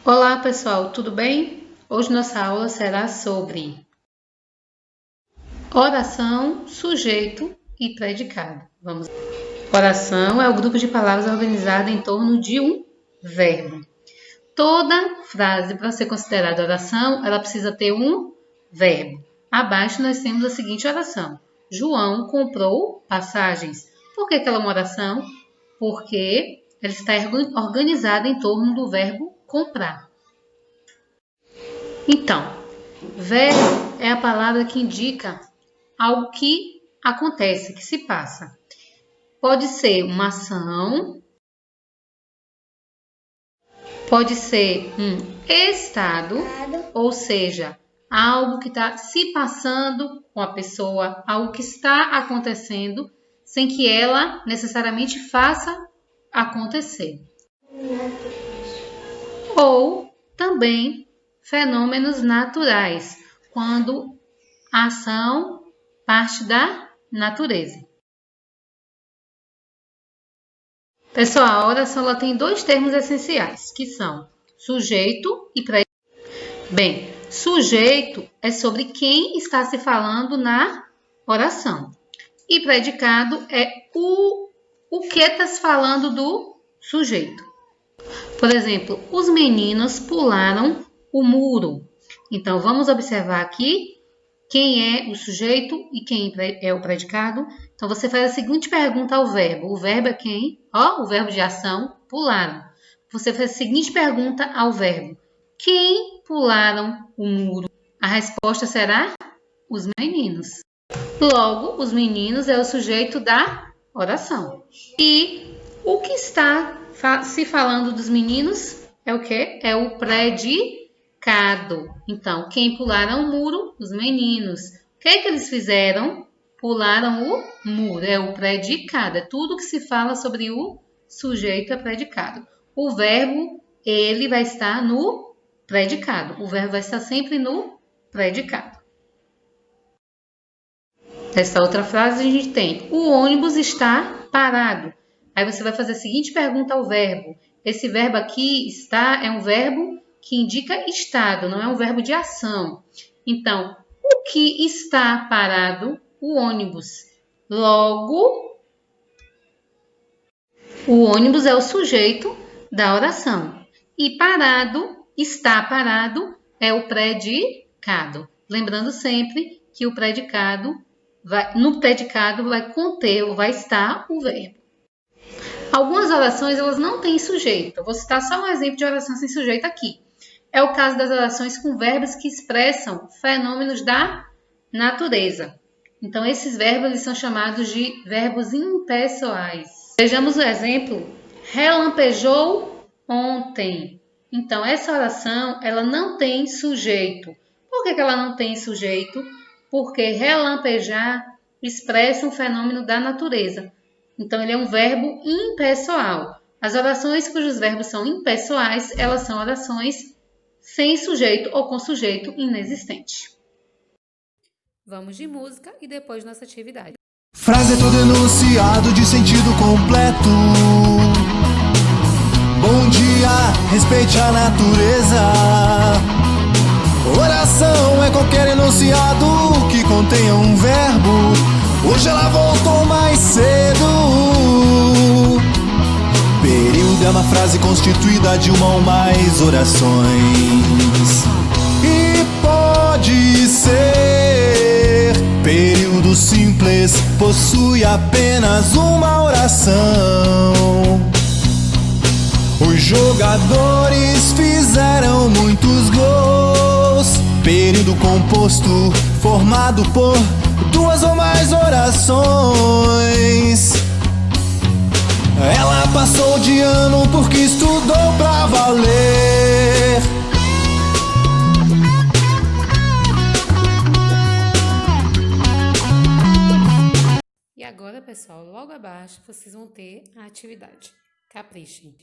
Olá pessoal, tudo bem? Hoje nossa aula será sobre oração, sujeito e predicado. Vamos. Oração é o grupo de palavras organizado em torno de um verbo. Toda frase, para ser considerada oração, ela precisa ter um verbo. Abaixo nós temos a seguinte oração: João comprou passagens. Por que ela é uma oração? Porque ela está organizada em torno do verbo comprar. Então, verbo é a palavra que indica algo que acontece, que se passa. Pode ser uma ação, pode ser um estado, ou seja, algo que está se passando com a pessoa, algo que está acontecendo, sem que ela necessariamente faça acontecer. Ou também fenômenos naturais, quando a ação parte da natureza. Pessoal, a oração ela tem dois termos essenciais, que são sujeito e predicado. Bem, sujeito é sobre quem está se falando na oração. E predicado é o que está se falando do sujeito. Por exemplo, os meninos pularam o muro. Então, vamos observar aqui quem é o sujeito e quem é o predicado. Então, você faz a seguinte pergunta ao verbo. O verbo é quem? O verbo de ação, pularam. Você faz a seguinte pergunta ao verbo. Quem pularam o muro? A resposta será os meninos. Logo, os meninos é o sujeito da oração. E o que está se falando dos meninos é o quê? É o predicado. Então, quem pularam o muro? Os meninos. O que eles fizeram? Pularam o muro. É o predicado. É tudo que se fala sobre o sujeito é predicado. O verbo, ele vai estar no predicado. O verbo vai estar sempre no predicado. Nessa outra frase a gente tem: o ônibus está parado. Aí você vai fazer a seguinte pergunta ao verbo. Esse verbo aqui, está, é um verbo que indica estado, não é um verbo de ação. Então, o que está parado? O ônibus. Logo, o ônibus é o sujeito da oração. E parado, está parado, é o predicado. Lembrando sempre que o predicado no predicado vai conter ou vai estar o verbo. Algumas orações elas não têm sujeito. Eu vou citar só um exemplo de oração sem sujeito aqui. É o caso das orações com verbos que expressam fenômenos da natureza. Então, esses verbos eles são chamados de verbos impessoais. Vejamos o exemplo. Relampejou ontem. Então, essa oração ela não tem sujeito. Por que ela não tem sujeito? Porque relampejar expressa um fenômeno da natureza. Então, ele é um verbo impessoal. As orações cujos verbos são impessoais, elas são orações sem sujeito ou com sujeito inexistente. Vamos de música e depois nossa atividade. Frase é todo enunciado de sentido completo. Bom dia, respeite a natureza. Oração é qualquer enunciado que contenha um verbo. Hoje ela voltou mais cedo. Período é uma frase constituída de uma ou mais orações. E pode ser período simples, possui apenas uma oração. Os jogadores fizeram muitos gols. Período composto, formado por duas ou mais orações. Ela passou de ano porque estudou pra valer. E agora, pessoal, logo abaixo vocês vão ter a atividade. Caprichem.